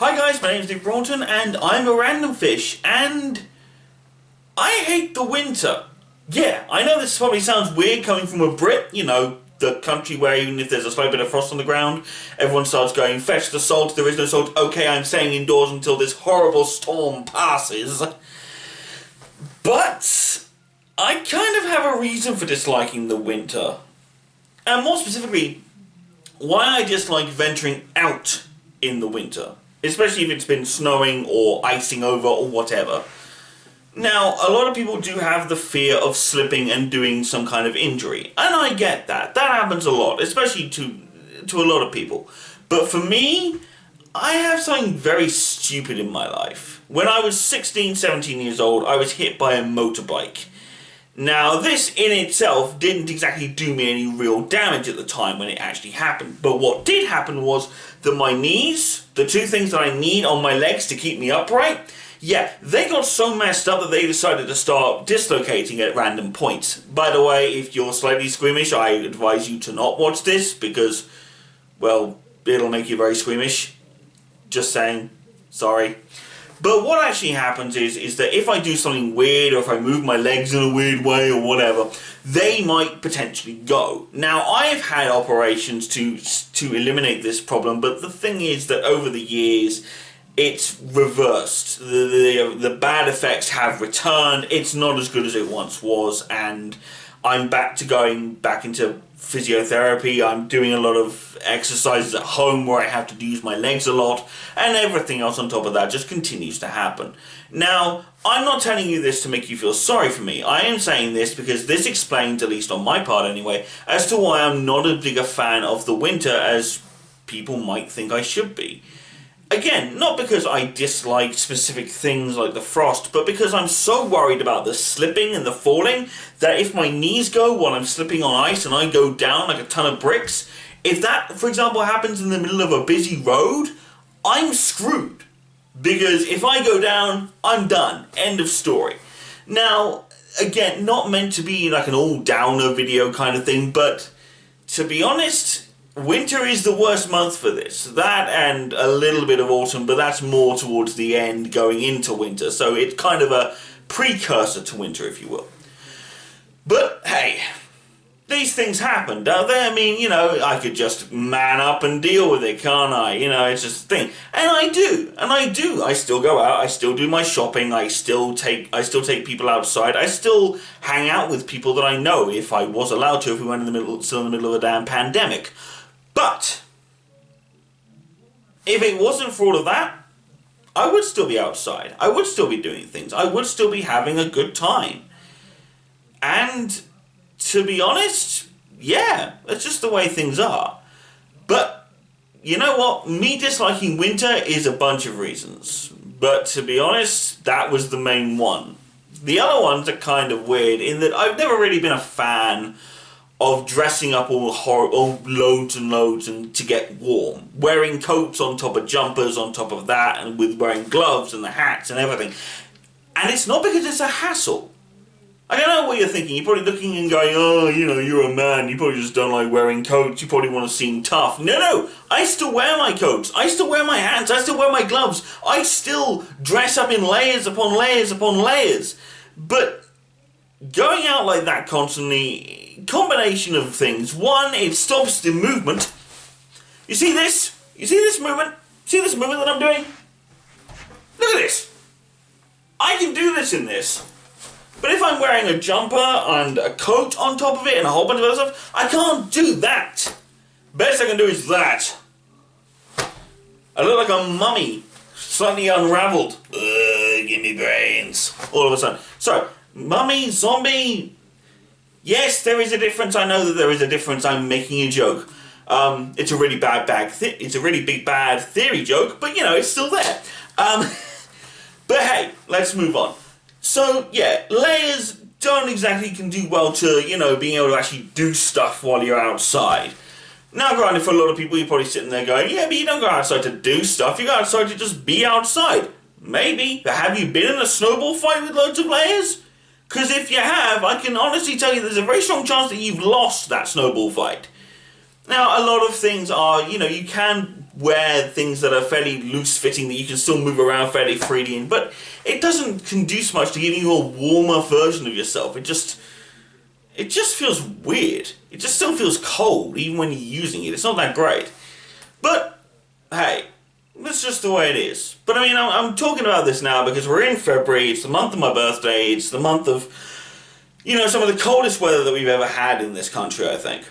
Hi guys, my name is Nick Broughton and I'm a Randomfish, and I hate the winter. Yeah, I know this probably sounds weird coming from a Brit, you know, the country where even if there's a slight bit of frost on the ground, everyone starts going, fetch the salt, there is no salt, okay, I'm staying indoors until this horrible storm passes. But I kind of have a reason for disliking the winter. And more specifically, why I dislike venturing out in the winter. Especially if it's been snowing or icing over or whatever. Now, a lot of people do have the fear of slipping and doing some kind of injury. And I get that. That happens a lot, especially to a lot of people. But for me, I have something very stupid in my life. When I was 16, 17 years old, I was hit by a motorbike. Now, this in itself didn't exactly do me any real damage at the time when it actually happened. But what did happen was that my knees, the two things that I need on my legs to keep me upright, yeah, they got so messed up that they decided to start dislocating at random points. By the way, if you're slightly squeamish, I advise you to not watch this because, well, it'll make you very squeamish. Just saying. Sorry. But what actually happens is that if I do something weird, or if I move my legs in a weird way or whatever, they might potentially go. Now, I've had operations to eliminate this problem, but the thing is that over the years, it's reversed. The bad effects have returned. It's not as good as it once was, and I'm back to going back into physiotherapy. I'm doing a lot of exercises at home where I have to use my legs a lot, and everything else on top of that just continues to happen. Now, I'm not telling you this to make you feel sorry for me. I am saying this because this explains, at least on my part anyway, as to why I'm not as big a fan of the winter as people might think I should be. Again, not because I dislike specific things like the frost, but because I'm so worried about the slipping and the falling that if my knees go while I'm slipping on ice and I go down like a ton of bricks, if that, for example, happens in the middle of a busy road, I'm screwed. Because if I go down, I'm done. End of story. Now, again, not meant to be like an all-downer video kind of thing, but to be honest, winter is the worst month for this. That and a little bit of autumn, but that's more towards the end going into winter. So it's kind of a precursor to winter, if you will. But hey, these things happen, don't they? I mean, you know, I could just man up and deal with it, can't I? You know, it's just a thing. And I do. I still go out, I still do my shopping, I still take people outside, I still hang out with people that I know if I was allowed to, if we weren't still in the middle of a damn pandemic. But if it wasn't for all of that, I would still be outside. I would still be doing things. I would still be having a good time. And to be honest, yeah, that's just the way things are. But you know what? Me disliking winter is a bunch of reasons. But to be honest, that was the main one. The other ones are kind of weird in that I've never really been a fan of dressing up all loads and loads and to get warm. Wearing coats on top of jumpers on top of that, and with wearing gloves and the hats and everything. And it's not because it's a hassle. I don't know what you're thinking. You're probably looking and going, oh, you know, you're a man. You probably just don't like wearing coats. You probably want to seem tough. No. I still wear my coats. I still wear my hats. I still wear my gloves. I still dress up in layers upon layers upon layers. But going out like that constantly, combination of things. One, it stops the movement. You see this? You see this movement? See this movement that I'm doing? Look at this. I can do this in this. But if I'm wearing a jumper and a coat on top of it and a whole bunch of other stuff, I can't do that. Best I can do is that. I look like a mummy, slightly unraveled. Give me brains. All of a sudden. So, mummy, zombie. Yes, there is a difference. I know that there is a difference. I'm making a joke. It's a really it's a really big bad theory joke, but you know, it's still there. But hey, let's move on. So, yeah, layers don't exactly can do well to, you know, being able to actually do stuff while you're outside. Now, granted, for a lot of people, you're probably sitting there going, yeah, but you don't go outside to do stuff, you go outside to just be outside. Maybe, but have you been in a snowball fight with loads of layers? Because if you have, I can honestly tell you there's a very strong chance that you've lost that snowball fight. Now, a lot of things are, you know, you can wear things that are fairly loose-fitting that you can still move around fairly freely in, but it doesn't conduce much to giving you a warmer version of yourself. It just feels weird. It just still feels cold, even when you're using it. It's not that great. But, hey, that's just the way it is. But I mean, I'm talking about this now because we're in February, it's the month of my birthday, it's the month of, you know, some of the coldest weather that we've ever had in this country, I think.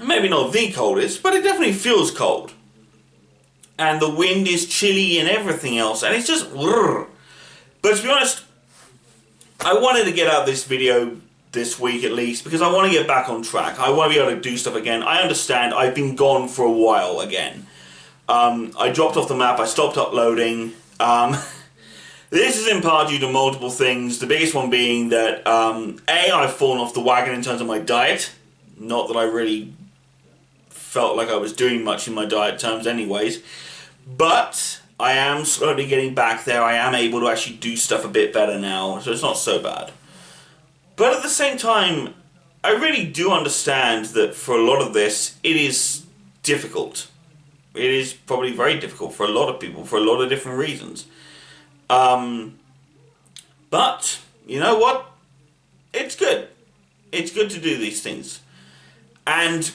Maybe not the coldest, but it definitely feels cold. And the wind is chilly and everything else, and it's just... But to be honest, I wanted to get out this video this week at least, because I want to get back on track. I want to be able to do stuff again. I understand I've been gone for a while again. I dropped off the map, I stopped uploading. This is in part due to multiple things, the biggest one being that A, I've fallen off the wagon in terms of my diet. Not that I really felt like I was doing much in my diet terms anyways, but I am slowly getting back there. I am able to actually do stuff a bit better now, so it's not so bad. But at the same time, I really do understand that for a lot of this, it is difficult. It is probably very difficult for a lot of people, for a lot of different reasons. But, you know what? It's good. It's good to do these things. And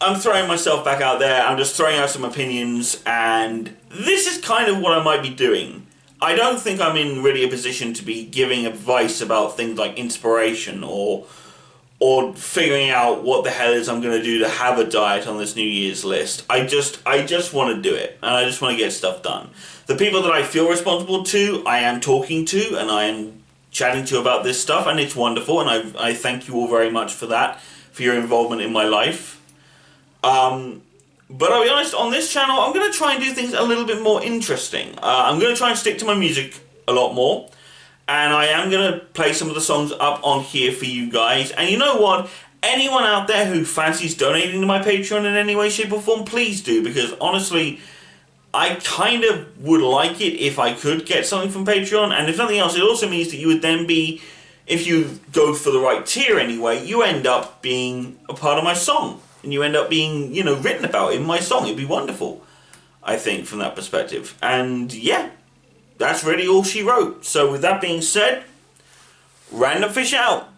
I'm throwing myself back out there, I'm just throwing out some opinions, and this is kind of what I might be doing. I don't think I'm in really a position to be giving advice about things like inspiration or figuring out what the hell is I'm going to do to have a diet on this New Year's list. I just want to do it, and I just want to get stuff done. The people that I feel responsible to, I am talking to, and I am chatting to about this stuff, and it's wonderful, and I thank you all very much for that, for your involvement in my life. But I'll be honest, on this channel, I'm going to try and do things a little bit more interesting. I'm going to try and stick to my music a lot more. And I am going to play some of the songs up on here for you guys. And you know what? Anyone out there who fancies donating to my Patreon in any way, shape or form, please do. Because honestly, I kind of would like it if I could get something from Patreon. And if nothing else, it also means that you would then be, if you go for the right tier anyway, you end up being a part of my song. And you end up being, you know, written about in my song. It'd be wonderful, I think, from that perspective. And yeah, that's really all she wrote. So with that being said, Randomfish out.